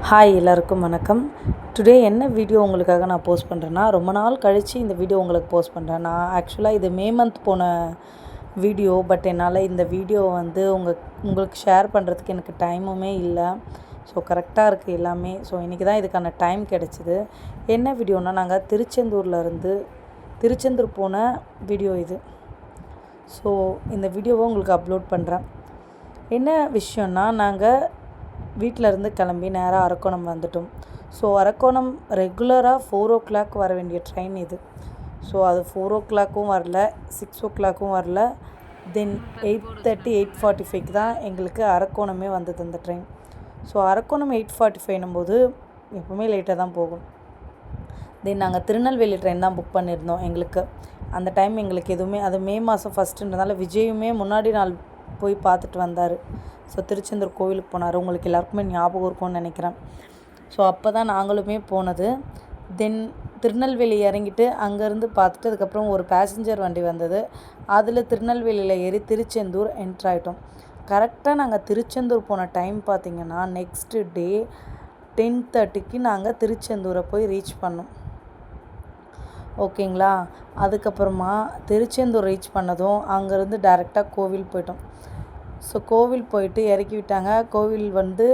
Hi எல்லாருக்கும் வணக்கம். Today என்ன வீடியோ உங்களுக்காக நான் போஸ்ட் பண்ணுறேன்னா, ரொம்ப நாள் கழித்து இந்த வீடியோ உங்களுக்கு போஸ்ட் பண்ணுறேன். நான் ஆக்சுவலாக இது மே மந்த் போன வீடியோ. பட் என்னால் இந்த வீடியோ வந்து உங்களுக்கு ஷேர் பண்ணுறதுக்கு எனக்கு டைமுமே இல்லை. ஸோ கரெக்டாக இருக்குது எல்லாமே. ஸோ இன்றைக்கி தான் இதுக்கான டைம் கிடச்சிது. என்ன வீடியோனால், நாங்கள் திருச்செந்தூர் போன வீடியோ இது. ஸோ இந்த வீடியோவை உங்களுக்கு அப்லோட் பண்ணுறேன். என்ன விஷயம்னா, நாங்கள் வீட்டிலேருந்து கிளம்பி நேராக அரக்கோணம் வந்துட்டோம். ஸோ அரக்கோணம் ரெகுலராக 4 o'clock வர வேண்டிய ட்ரெயின் இது. ஸோ அது 4 o'clock வரல, 6 o'clock வரல. தென் 8:30 8:45 தான் எங்களுக்கு அரக்கோணமே வந்தது அந்த ட்ரெயின். ஸோ அரக்கோணம் 8:45 போது எப்போவுமே லேட்டாக தான் போகும். தென் நாங்கள் திருநெல்வேலி ட்ரெயின் தான் புக் பண்ணியிருந்தோம். எங்களுக்கு அந்த டைம் எங்களுக்கு எதுவுமே, அது மே மாதம் ஃபஸ்ட்டுன்றதுனால விஜயுமே முன்னாடி நாள் போய் பார்த்துட்டு வந்தார். ஸோ திருச்செந்தூர் கோவிலுக்கு போனார். உங்களுக்கு எல்லாருக்குமே ஞாபகம் இருக்கும்னு நினைக்கிறேன். ஸோ அப்போ தான் நாங்களுமே போனது. தென் திருநெல்வேலி இறங்கிட்டு அங்கேருந்து பார்த்துட்டு அதுக்கப்புறம் ஒரு பேசஞ்சர் வண்டி வந்தது. அதில் திருநெல்வேலியில் ஏறி திருச்செந்தூர் என்ட்ராயிட்டோம். கரெக்டாக நாங்கள் திருச்செந்தூர் போன டைம் பார்த்திங்கன்னா, நெக்ஸ்ட்டு டே 10:30க்கு நாங்கள் திருச்செந்தூரை போய் ரீச் பண்ணோம். ஓகேங்களா. அதுக்கப்புறமா திருச்செந்தூர் ரீச் பண்ணதும் அங்கேருந்து டைரெக்டாக கோவில் போயிட்டோம். ஸோ கோவில் போயிட்டு இறக்கி விட்டாங்க. கோவில் வந்து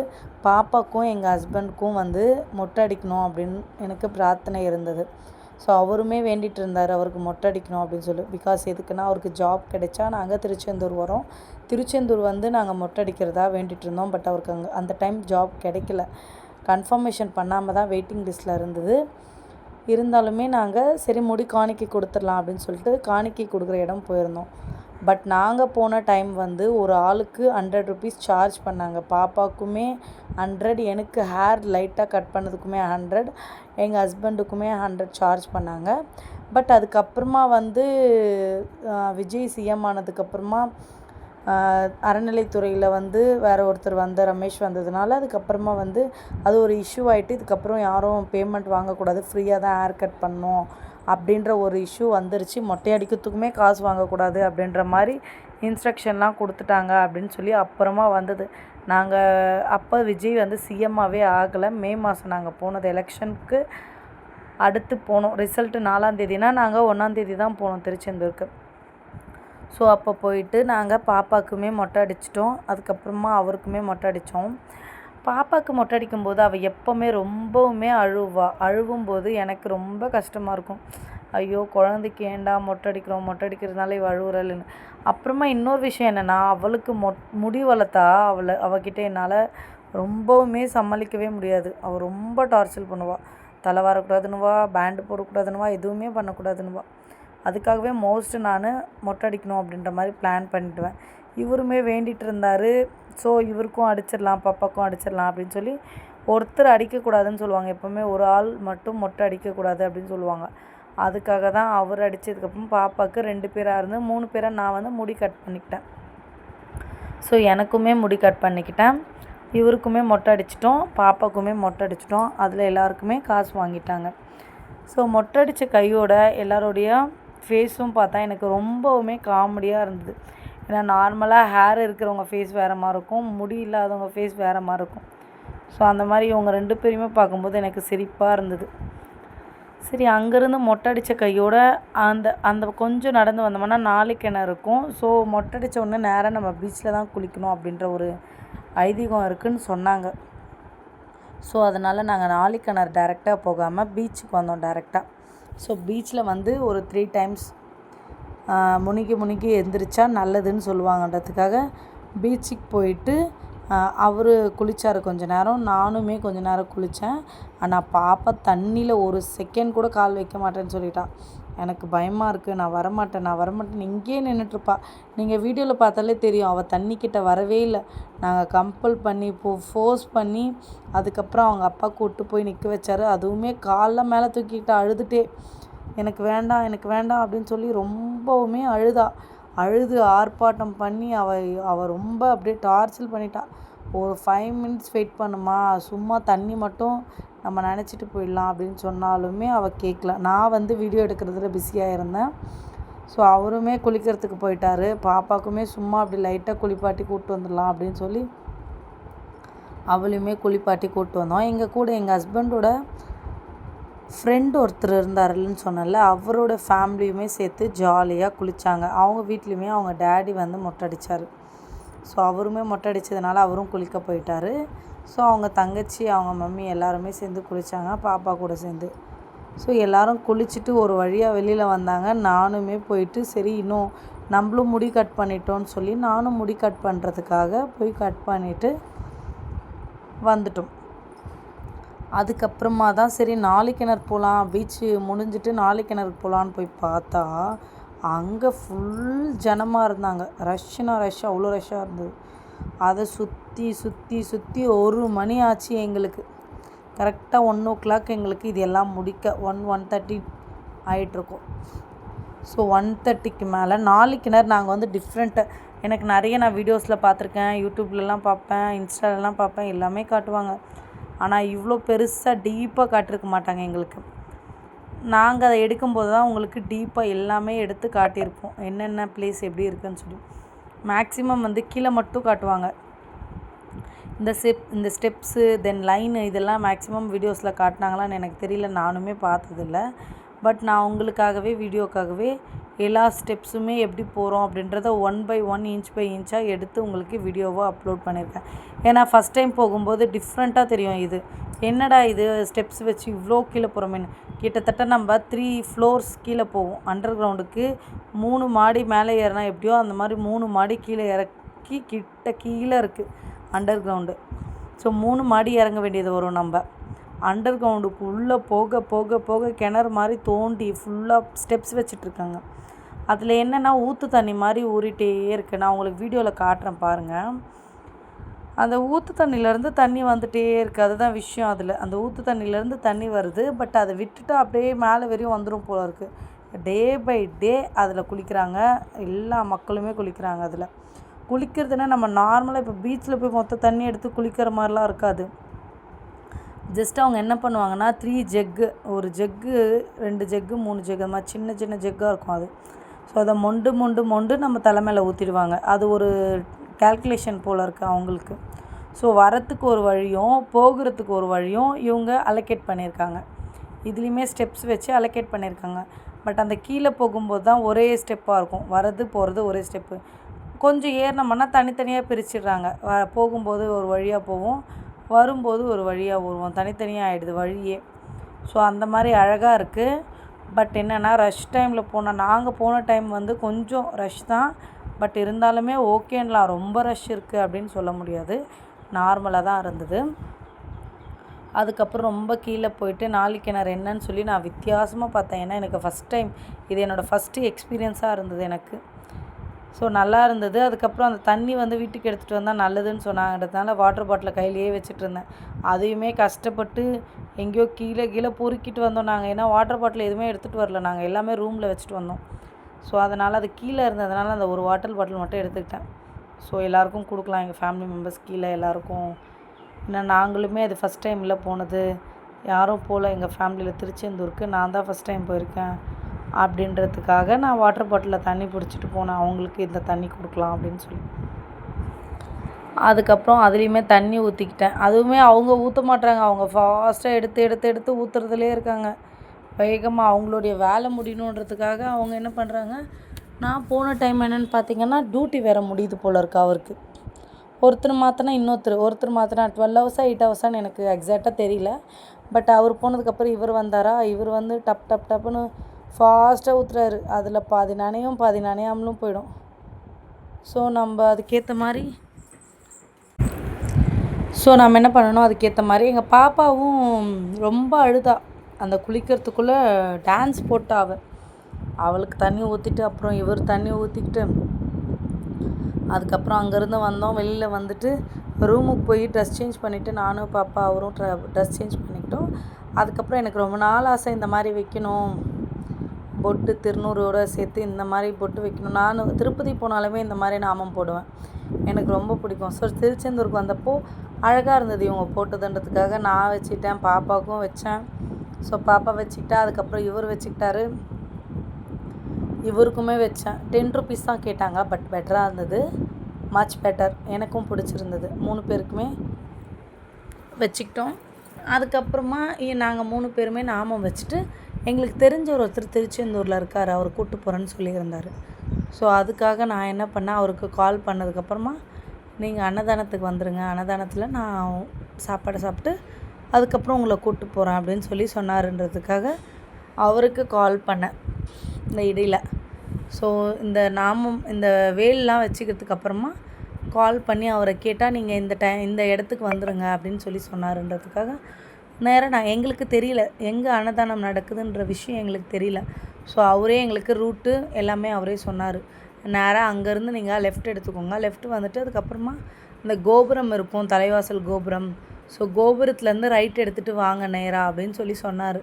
பாப்பாக்கும் எங்கள் ஹஸ்பண்டுக்கும் வந்து மொட்டை அடிக்கணும் அப்படின்னு எனக்கு பிரார்த்தனை இருந்தது. ஸோ அவருமே வேண்டிகிட்டு இருந்தார், அவருக்கு மொட்டை அடிக்கணும் அப்படின்னு சொல்லி. பிகாஸ் எதுக்குன்னா, அவருக்கு ஜாப் கிடைச்சா நாங்கள் திருச்செந்தூர் வரோம். திருச்செந்தூர் வந்து நாங்கள் மொட்டை அடிக்கிறதா வேண்டிகிட்டு இருந்தோம். பட் அவருக்கு அந்த டைம் ஜாப் கிடைக்கல. கன்ஃபர்மேஷன் பண்ணாமல் தான் வெயிட்டிங் லிஸ்ட்டில் இருந்தது. இருந்தாலுமே நாங்கள் சரி முடி காணிக்கை கொடுத்துடலாம் அப்படின்னு சொல்லிட்டு காணிக்கை கொடுக்குற இடம் போயிருந்தோம். பட் நாங்கள் போன டைம் வந்து ஒரு ஆளுக்கு 100 rupees சார்ஜ் பண்ணாங்க. பாப்பாவுக்குமே 100, எனக்கு ஹேர் லைட்டாக கட் பண்ணதுக்குமே 100, எங்கள் ஹஸ்பண்டுக்குமே 100 சார்ஜ் பண்ணாங்க. பட் அதுக்கப்புறமா வந்து விஜய் சிஎம் ஆனதுக்கப்புறமா அறநிலைத்துறையில் வந்து வேறு ஒருத்தர் ரமேஷ் வந்ததுனால அதுக்கப்புறமா வந்து அது ஒரு இஷ்யூ ஆகிட்டு, இதுக்கப்புறம் யாரும் பேமெண்ட் வாங்கக்கூடாது, ஃப்ரீயாக தான் ஹேர் கட் பண்ணணும் அப்படின்ற ஒரு இஷ்யூ வந்துருச்சு. மொட்டை அடிக்கிறதுக்குமே காசு வாங்கக்கூடாது அப்படின்ற மாதிரி இன்ஸ்ட்ரக்ஷன்லாம் கொடுத்துட்டாங்க அப்படின்னு சொல்லி அப்புறமா வந்தது. நாங்கள் அப்போ விஜய் வந்து சிஎம்மாகவே ஆகலை. மே மாதம் நாங்கள் போனது, எலெக்ஷனுக்கு அடுத்து போனோம். ரிசல்ட்டு 4ஆம் தேதினா நாங்கள் 1ஆம் தேதி தான் போனோம் திருச்செந்தூருக்கு. ஸோ அப்போ போயிட்டு நாங்கள் பாப்பாவுக்குமே மொட்டை அடிச்சிட்டோம். அதுக்கப்புறமா அவருக்குமே மொட்டை அடித்தோம். பாப்பாவுக்கு மொட்டை அடிக்கும்போது அவள் எப்போவுமே ரொம்பவுமே அழுவும்போது எனக்கு ரொம்ப கஷ்டமாக இருக்கும். ஐயோ, குழந்தைக்கு ஏண்டா மொட்டை அடிக்கிறதுனால இவள் அழுவுறல்னு. அப்புறமா இன்னொரு விஷயம் என்னென்னா, அவளுக்கு முடி வளர்த்தா அவகிட்ட என்னால் ரொம்பவுமே சமாளிக்கவே முடியாது. அவள் ரொம்ப டார்ச்சர் பண்ணுவாள். தலை வரக்கூடாதுன்னுவா, பேண்டு போடக்கூடாதுன்னுவா, எதுவுமே பண்ணக்கூடாதுன்னுவா. அதுக்காகவே நான் மொட்டை அடிக்கணும் அப்படின்ற மாதிரி பிளான் பண்ணிவிடுவேன். இவருமே வேண்டிகிட்டு இருந்தார். ஸோ இவருக்கும் அடிச்சிடலாம், பாப்பாவுக்கும் அடிச்சிடலாம் அப்படின்னு சொல்லி, ஒருத்தர் அடிக்கக்கூடாதுன்னு சொல்லுவாங்க. எப்போவுமே ஒரு ஆள் மட்டும் மொட்டை அடிக்கக்கூடாது அப்படின்னு சொல்லுவாங்க. அதுக்காக தான் அவர் அடித்ததுக்கப்புறம் பாப்பாவுக்கு 2 பேராக இருந்து 3 பேராக நான் வந்து முடி கட் பண்ணிக்கிட்டேன். ஸோ எனக்குமே முடி கட் பண்ணிக்கிட்டேன், இவருக்குமே மொட்டை அடிச்சிட்டோம், பாப்பாவுக்குமே மொட்டை அடிச்சிட்டோம். அதில் எல்லாருக்குமே காசு வாங்கிட்டாங்க. ஸோ மொட்டை அடித்த கையோட எல்லாரோடைய ஃபேஸும் பார்த்தா எனக்கு ரொம்பவுமே காமெடியாக இருந்தது. ஏன்னா நார்மலாக ஹேர் இருக்கிறவங்க ஃபேஸ் வேறு மாதிரி இருக்கும், முடி இல்லாதவங்க ஃபேஸ் வேறு மாதிரி இருக்கும். ஸோ அந்த மாதிரி இவங்க 2 பேரையுமே பார்க்கும்போது எனக்கு சிரிப்பாக இருந்தது. சரி, அங்கேருந்து மொட்டை அடித்த கையோட அந்த கொஞ்சம் நடந்து வந்தோம்னா 4 கிணறு இருக்கும். ஸோ மொட்டை அடித்த உடனே நேராக நம்ம பீச்சில் தான் குளிக்கணும் அப்படின்ற ஒரு ஐதீகம் இருக்குதுன்னு சொன்னாங்க. ஸோ அதனால் நாங்கள் 4 கிணறு டைரெக்டாக போகாமல் பீச்சுக்கு வந்தோம் டைரெக்டாக. ஸோ பீச்சில் வந்து ஒரு 3 times முனிக்கி எந்திரிச்சா நல்லதுன்னு சொல்லுவாங்கன்றதுக்காக பீச்சுக்கு போயிட்டு அவர் குளித்தார் கொஞ்ச நேரம், நானுமே கொஞ்ச நேரம் குளித்தேன். ஆனால் பாப்பா தண்ணியில் ஒரு செகண்ட் கூட கால் வைக்க மாட்டேன்னு சொல்லிட்டா. எனக்கு பயமாக இருக்குது, நான் வரமாட்டேன் இங்கேயே நின்றுட்டுருப்பா. நீங்கள் வீடியோவில் பார்த்தாலே தெரியும், அவள் தண்ணிக்கிட்ட வரவே இல்லை. நாங்கள் கம்பல் பண்ணி ஃபோர்ஸ் பண்ணி அதுக்கப்புறம் அவங்க அப்பா கூப்பிட்டு போய் நிற்க வச்சார். அதுவுமே காலில் மேலே தூக்கிக்கிட்டு அழுதுகிட்டே, எனக்கு வேண்டாம் அப்படின்னு சொல்லி ரொம்பவுமே அழுது ஆர்ப்பாட்டம் பண்ணி அவள் ரொம்ப அப்படியே டார்ச்சர் பண்ணிட்டா. ஒரு 5 minutes வெயிட் பண்ணுமா, சும்மா தண்ணி மட்டும் நம்ம நினச்சிட்டு போயிடலாம் அப்படின்னு சொன்னாலுமே அவள் கேட்கல. நான் வந்து வீடியோ எடுக்கிறதுல பிஸியாக இருந்தேன். ஸோ அவருமே குளிக்கிறதுக்கு போயிட்டார். பாப்பாவுக்குமே சும்மா அப்படி லைட்டாக குளிப்பாட்டி கூப்பிட்டு வந்துடலாம் அப்படின்னு சொல்லி அவளையுமே குளிப்பாட்டி கூப்பிட்டு வந்தோம். எங்கள் கூட எங்கள் ஹஸ்பண்டோட ஃப்ரெண்டு ஒருத்தர் இருந்தாருன்னு சொன்னல, அவரோட ஃபேமிலியுமே சேர்த்து ஜாலியாக குளித்தாங்க. அவங்க வீட்லேயுமே அவங்க டேடி வந்து மொட்டை அடித்தார். ஸோ அவருமே மொட்டை அடித்ததுனால அவரும் குளிக்க போயிட்டார். ஸோ அவங்க தங்கச்சி அவங்க மம்மி எல்லாருமே சேர்ந்து குளித்தாங்க பாப்பா கூட சேர்ந்து. ஸோ எல்லோரும் குளிச்சுட்டு ஒரு வழியாக வெளியில் வந்தாங்க. நானுமே போயிட்டு சரி இன்னும் நம்மளும் முடி கட் பண்ணிட்டோன்னு சொல்லி நானும் முடி கட் பண்ணுறதுக்காக போய் கட் பண்ணிவிட்டு வந்துட்டோம். அதுக்கப்புறமா தான் சரி நாளைக்கிணறு போகலாம், பீச்சு முடிஞ்சிட்டு நாளைக்கிணறுக்கு போகலான்னு போய் பார்த்தா அங்கே ஃபுல் ஜனமாக இருந்தாங்க. ரஷ்னா ரஷ், அவ்வளோ ரஷ்ஷாக இருந்தது. அதை சுற்றி சுற்றி சுற்றி 1 மணி ஆச்சு எங்களுக்கு. கரெக்டாக 1 o'clock எங்களுக்கு இது எல்லாம் முடிக்க 1:30 ஆகிட்ருக்கோம். ஸோ 1:30க்கு மேலே நாளைக்கிணறு நாங்கள் வந்து டிஃப்ரெண்ட்டாக எனக்கு நிறைய நான் வீடியோஸில் பார்த்துருக்கேன், யூடியூப்லலாம் பார்ப்பேன், இன்ஸ்டாலலாம் பார்ப்பேன், எல்லாமே காட்டுவாங்க. ஆனால் இவ்வளோ பெருசாக டீப்பாக காட்டியிருக்க மாட்டாங்க எங்களுக்கு. நாங்கள் அதை எடுக்கும்போது தான் உங்களுக்கு டீப்பாக எல்லாமே எடுத்து காட்டியிருப்போம், என்னென்ன பிளேஸ் எப்படி இருக்குதுன்னு சொல்லி. மேக்ஸிமம் வந்து கீழே மட்டும் காட்டுவாங்க. இந்த ஸ்டெப்ஸு தென் லைனு இதெல்லாம் மேக்ஸிமம் வீடியோஸில் காட்டினாங்களான்னு எனக்கு தெரியல, நானுமே பார்த்ததில்ல. பட் நான் உங்களுக்காகவே வீடியோக்காகவே எல்லா ஸ்டெப்ஸுமே எப்படி போகிறோம் அப்படின்றத 1/1 இன்ச் பை இன்ச்சாக எடுத்து உங்களுக்கு வீடியோவாக அப்லோட் பண்ணியிருக்கேன். ஏன்னா ஃபஸ்ட் டைம் போகும்போது டிஃப்ரெண்ட்டாக தெரியும். இது என்னடா இது ஸ்டெப்ஸ் வச்சு இவ்வளோ கீழே போகிறோமேன்னு. கிட்டத்தட்ட நம்ம 3 floors கீழே போவோம். அண்டர் கிரவுண்டுக்கு 3 மாடி மேலே ஏறினா எப்படியோ அந்த மாதிரி 3 மாடி கீழே இறக்கி கீழே இருக்குது அண்டர் கிரவுண்டு. ஸோ 3 மாடி இறங்க வேண்டியது வரும். நம்ம அண்டர் கிரவுண்டுக்கு உள்ளே போக போக போக கிணறு மாதிரி தோண்டி ஃபுல்லாக ஸ்டெப்ஸ் வச்சிட்ருக்காங்க. அதில் என்னென்னா ஊற்று தண்ணி மாதிரி ஊறிட்டே இருக்குது. நான் உங்களுக்கு வீடியோவில் காட்டுறேன் பாருங்கள். அந்த ஊற்று தண்ணியிலேருந்து தண்ணி வந்துகிட்டே இருக்குது, அதுதான் விஷயம். அதில் அந்த ஊற்று தண்ணியிலேருந்து தண்ணி வருது, பட் அதை விட்டுட்டு அப்படியே மேலே வரையும் வந்துடும் போல இருக்குது. டே பை டே அதில் குளிக்கிறாங்க, எல்லா மக்களுமே குளிக்கிறாங்க. அதில் குளிக்கிறதுனா நம்ம நார்மலாக இப்போ பீச்சில் போய் மொத்த தண்ணி எடுத்து குளிக்கிற மாதிரிலாம் இருக்காது. ஜஸ்ட் அவங்க என்ன பண்ணுவாங்கன்னா 3 ஜெக்கு, ஒரு ஜெக்கு 2 ஜெக்கு 3 ஜெக்கு அது மாதிரி சின்ன சின்ன ஜெக்காக இருக்கும் அது. ஸோ அதை மொண்டு நம்ம தலைமையில் ஊற்றிடுவாங்க. அது ஒரு கால்குலேஷன் போல் இருக்குது அவங்களுக்கு. ஸோ வரத்துக்கு ஒரு வழியும் போகிறதுக்கு ஒரு வழியும் இவங்க அலோகேட் பண்ணியிருக்காங்க. இதுலேயுமே ஸ்டெப்ஸ் வச்சு அலோகேட் பண்ணியிருக்காங்க. பட் அந்த கீழே போகும்போது தான் ஒரே ஸ்டெப்பாக இருக்கும், வரது போகிறது ஒரே ஸ்டெப்பு. கொஞ்சம் ஏறினோம்னா தனித்தனியாக பிரிச்சிடுறாங்க. போகும்போது ஒரு வழியாக போவோம், வரும்போது ஒரு வழியாக வருவோம், தனித்தனியாக ஆகிடுது வழியே. ஸோ அந்த மாதிரி அழகாக இருக்குது. பட் என்னென்னா ரஷ் டைமில் போனால், நாங்கள் போன டைம் வந்து கொஞ்சம் ரஷ் தான். பட் இருந்தாலுமே ஓகேன்னலாம், ரொம்ப ரஷ் இருக்குது அப்படின்னு சொல்ல முடியாது, நார்மலாக தான் இருந்தது. அதுக்கப்புறம் ரொம்ப கீழே போயிட்டு நாளைக்கிணறு என்னன்னு சொல்லி நான் வித்தியாசமாக பார்த்தேன். ஏன்னா எனக்கு ஃபஸ்ட் டைம், இது என்னோடய ஃபஸ்ட்டு எக்ஸ்பீரியன்ஸாக இருந்தது எனக்கு. ஸோ நல்லா இருந்தது. அதுக்கப்புறம் அந்த தண்ணி வந்து வீட்டுக்கு எடுத்துகிட்டு வந்தால் நல்லதுன்னு சொன்னாங்கிறதுனால வாட்டர் பாட்டிலை கையிலேயே வச்சுட்டு இருந்தேன். அதையுமே கஷ்டப்பட்டு எங்கேயோ கீழே பொறுக்கிட்டு வந்தோம் நாங்கள். ஏன்னா வாட்டர் பாட்டில் எதுவுமே எடுத்துகிட்டு வரல, நாங்கள் எல்லாமே ரூமில் வச்சுட்டு வந்தோம். ஸோ அதனால் அது கீழே இருந்ததுனால அந்த ஒரு வாட்டர் பாட்டில் மட்டும் எடுத்துக்கிட்டேன். ஸோ எல்லாேருக்கும் கொடுக்கலாம், எங்கள் ஃபேமிலி மெம்பர்ஸ் கீழே எல்லாேருக்கும். ஏன்னா நாங்களுமே அது ஃபஸ்ட் டைமில் போனது, யாரும் போகல எங்கள் ஃபேமிலியில். திருச்செந்தூருக்கு நான் தான் ஃபஸ்ட் டைம் போயிருக்கேன் அப்படின்றதுக்காக நான் வாட்டர் பாட்டிலில் தண்ணி பிடிச்சிட்டு போனேன், அவங்களுக்கு இந்த தண்ணி கொடுக்கலாம் அப்படின்னு சொல்லி. அதுக்கப்புறம் அதுலேயுமே தண்ணி ஊற்றிக்கிட்டேன். அதுவுமே அவங்க ஊற்ற மாட்டாங்க, அவங்க ஃபாஸ்ட்டாக எடுத்து ஊற்றுறதுலே இருக்காங்க. வேகமாக அவங்களுடைய வேலை முடியணுன்றதுக்காக அவங்க என்ன பண்ணுறாங்க. நான் போன டைம் என்னென்னு பார்த்தீங்கன்னா டியூட்டி வேறு முடியுது போல் இருக்குது அவருக்கு. ஒருத்தர் மாற்றினா ஒருத்தர் மாற்றினா 12 hours 8 hours எனக்கு எக்ஸாக்டாக தெரியல. பட் அவர் போனதுக்கப்புறம் இவர் வந்தாரா, இவர் வந்து டப்புன்னு ஃபாஸ்ட்டாக ஊற்றுறாரு. அதில் பாதி நனையும் பாதி நனையாமலும் போயிடும். ஸோ நம்ம அதுக்கேற்ற மாதிரி நம்ம என்ன பண்ணணும், அதுக்கேற்ற மாதிரி எங்கள் பாப்பாவும் ரொம்ப அழுதா. அந்த குளிக்கிறதுக்குள்ளே டான்ஸ் போட்டா அவளுக்கு தண்ணி ஊற்றிட்டு அப்புறம் இவர் தண்ணி ஊற்றிக்கிட்டு அதுக்கப்புறம் அங்கேருந்து வந்தோம். வெளியில் வந்துட்டு ரூமுக்கு போய் ட்ரெஸ் சேஞ்ச் பண்ணிவிட்டு நானும் பாப்பா அவரும் ட்ரெஸ் சேஞ்ச் பண்ணிக்கிட்டோம். அதுக்கப்புறம் எனக்கு ரொம்ப நாள் ஆசை இந்த மாதிரி வைக்கணும், பொட்டு திருநூறோடு சேர்த்து இந்த மாதிரி பொட்டு வைக்கணும். நான் திருப்பதி போனாலுமே இந்த மாதிரி நாமம் போடுவேன், எனக்கு ரொம்ப பிடிக்கும். ஸோ திருச்செந்தூருக்கு வந்தப்போ அழகாக இருந்தது இவங்க போட்டதுன்றதுக்காக நான் வச்சுக்கிட்டேன், பாப்பாவுக்கும் வச்சேன். ஸோ பாப்பா வச்சுக்கிட்டா, அதுக்கப்புறம் இவர் வச்சுக்கிட்டாரு, இவருக்குமே வச்சேன். 10 rupees தான் கேட்டாங்க, பட் பெட்டராக இருந்தது, மச் பெட்டர், எனக்கும் பிடிச்சிருந்தது. 3 பேருக்குமே வச்சுக்கிட்டோம். அதுக்கப்புறமா நாங்கள் 3 பேருமே நாமம் வச்சுட்டு எங்களுக்கு தெரிஞ்ச ஒருத்தர் திருச்செந்தூரில் இருக்கார், அவர் கூப்பிட்டு போகிறேன்னு சொல்லியிருந்தார். ஸோ அதுக்காக நான் என்ன பண்ணேன், அவருக்கு கால் பண்ணதுக்கப்புறமா நீங்கள் அன்னதானத்துக்கு வந்துடுங்க, அன்னதானத்தில் நான் சாப்பாடு சாப்பிட்டு அதுக்கப்புறம் உங்களை கூப்பிட்டு போகிறேன் அப்படின்னு சொன்னாருன்றதுக்காக அவருக்கு கால் பண்ணேன் இந்த இடையில். ஸோ இந்த வேல்லாம் வச்சுக்கிறதுக்கு அப்புறமா கால் பண்ணி அவரை கேட்டால் நீங்கள் இந்த இடத்துக்கு வந்துடுங்க அப்படின்னு சொன்னாருன்றதுக்காக நேராக எங்களுக்கு தெரியல, எங்கே அன்னதானம் நடக்குதுன்ற விஷயம் எங்களுக்கு தெரியல. ஸோ அவரே எங்களுக்கு ரூட்டு எல்லாமே அவரே சொன்னார். நேராக அங்கேருந்து நீங்கள் லெஃப்ட் எடுத்துக்கோங்க, லெஃப்ட் வந்துட்டு அதுக்கப்புறமா இந்த கோபுரம் இருக்கும், தலைவாசல் கோபுரம். ஸோ கோபுரத்துலேருந்து ரைட் எடுத்துகிட்டு வாங்க நேராக அப்படின்னு சொன்னார்.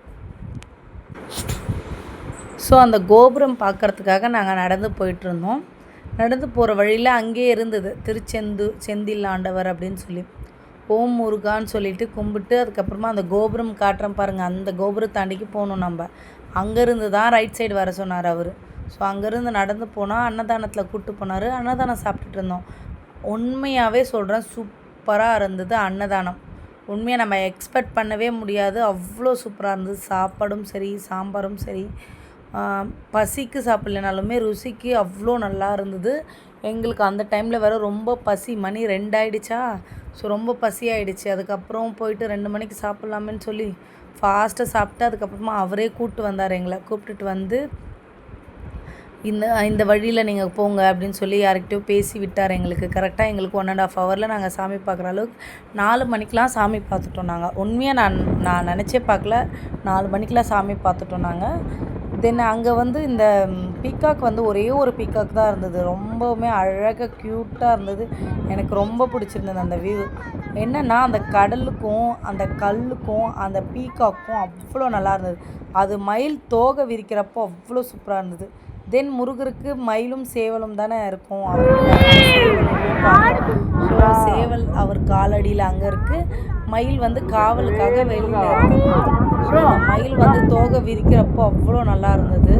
ஸோ அந்த கோபுரம் பார்க்குறதுக்காக நாங்கள் நடந்து போயிட்டுருந்தோம். நடந்து போகிற வழியில் அங்கேயே இருந்தது செந்தில் ஆண்டவர் அப்படின்னு ஓம் முருகான்னு சொல்லிட்டு கும்பிட்டு அதுக்கப்புறமா அந்த கோபுரம் காட்டுறோம் பாருங்கள், அந்த கோபுரத்தாண்டிக்கு போகணும் நம்ம. அங்கேருந்து தான் ரைட் சைடு வர சொன்னார் அவர். ஸோ அங்கேருந்து நடந்து போனால் அன்னதானத்தில் கூப்பிட்டு போனார். அன்னதானம் சாப்பிட்டுட்டு இருந்தோம். உண்மையாகவே சொல்கிறேன், சூப்பராக இருந்தது அன்னதானம். உண்மையாக நம்ம எக்ஸ்பெக்ட் பண்ணவே முடியாது, அவ்வளோ சூப்பராக இருந்தது. சாப்பாடும் சரி, சாம்பாரும் சரி, பசிக்கு சாப்பிட்லனாலுமே ருசிக்கு அவ்வளோ நல்லா இருந்தது. எங்களுக்கு அந்த டைமில் வேறு ரொம்ப பசி, மணி 2 ஆகிடுச்சா. ஸோ ரொம்ப பசி ஆகிடுச்சு. அதுக்கப்புறம் போயிட்டு 2 மணிக்கு சாப்பிட்லாமேன்னு ஃபாஸ்ட்டாக சாப்பிட்டு அதுக்கப்புறமா அவரே கூப்பிட்டு வந்தார். எங்களை கூப்பிட்டுட்டு வந்து இந்த வழியில் நீங்கள் போங்க அப்படின்னு யார்கிட்டயோ பேசி விட்டார் எங்களுக்கு. கரெக்டாக எங்களுக்கு 1.5 ஹவரில் நாங்கள் சாமி பார்க்குற அளவுக்கு 4 மணிக்கெலாம் சாமி பார்த்துட்டோம் நாங்கள். உண்மையாக நான் நினச்சே பார்க்கல, 4 மணிக்கெலாம் சாமி பார்த்துட்டோம் நாங்கள். தென் அங்கே இந்த பீகாக் ஒரே ஒரு பீகாக் தான் இருந்தது. ரொம்பவுமே அழகாக க்யூட்டாக இருந்தது. எனக்கு ரொம்ப பிடிச்சிருந்தது அந்த வியூ. என்னென்னா அந்த கடலுக்கும் அந்த கல்லுக்கும் அந்த பீகாக்கும் அவ்வளோ நல்லா இருந்தது. அது மயில் தோகை விரிக்கிறப்போ அவ்வளோ சூப்பராக இருந்தது. தென் முருகருக்கு மயிலும் சேவலும் தானே இருக்கும். ஸோ சேவல் அவர் காலடியில் அங்கே இருக்குது, மயில் காவலுக்காக வெளியில் இருக்குது. ஸோ அந்த மயில் தோகை விரிக்கிறப்போ அவ்வளோ நல்லா இருந்தது.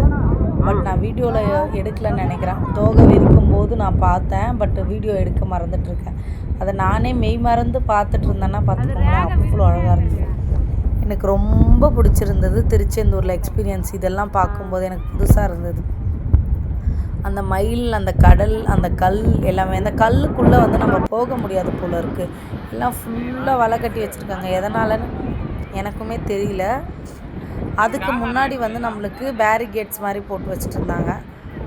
பட் நான் வீடியோவில் எடுக்கலன்னு நினைக்கிறேன். தோகை விரிக்கும் போது நான் பார்த்தேன், பட் வீடியோ எடுக்க மறந்துட்டுருக்கேன். அதை நானே மெய் மறந்து பார்த்துட்டு இருந்தேன்னா பார்த்துக்கோங்களேன், அவ்வளோ அழகாக இருந்தது. எனக்கு ரொம்ப பிடிச்சிருந்தது திருச்செந்தூரில் எக்ஸ்பீரியன்ஸ். இதெல்லாம் பார்க்கும்போது எனக்கு புதுசாக இருந்தது. அந்த மயில், அந்த கடல், அந்த கல் எல்லாமே. அந்த கல்லுக்குள்ளே நம்ம போக முடியாது போல் இருக்குது. எல்லாம் ஃபுல்லாக வலை கட்டி வச்சுருக்காங்க. எதனாலன்னு எனக்குமே தெரியல. அதுக்கு முன்னாடி நம்மளுக்கு பேரிகேட்ஸ் மாதிரி போட்டு வச்சுட்டு இருந்தாங்க.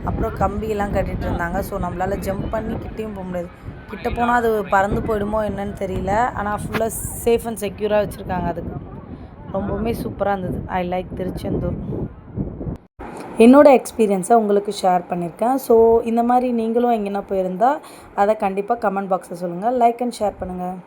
அப்புறம் கம்பியெல்லாம் கட்டிகிட்டு இருந்தாங்க. ஸோ நம்மளால் ஜம்ப் பண்ணி கிட்டேயும் போக முடியாது. கிட்ட போனால் அது பறந்து போயிடுமோ என்னன்னு தெரியல. ஆனால் ஃபுல்லாக சேஃப் அண்ட் செக்யூராக வச்சுருக்காங்க. அதுக்கு ரொம்பவுமே சூப்பராக இருந்தது. I like Tiruchendur. என்னோடய எக்ஸ்பீரியன்ஸை உங்களுக்கு ஷேர் பண்ணியிருக்கேன். ஸோ இந்த மாதிரி நீங்களும் எங்கேனா போயிருந்தால் அதை கண்டிப்பாக கமெண்ட் பாக்ஸில் சொல்லுங்கள். லைக் அண்ட் ஷேர் பண்ணுங்கள்.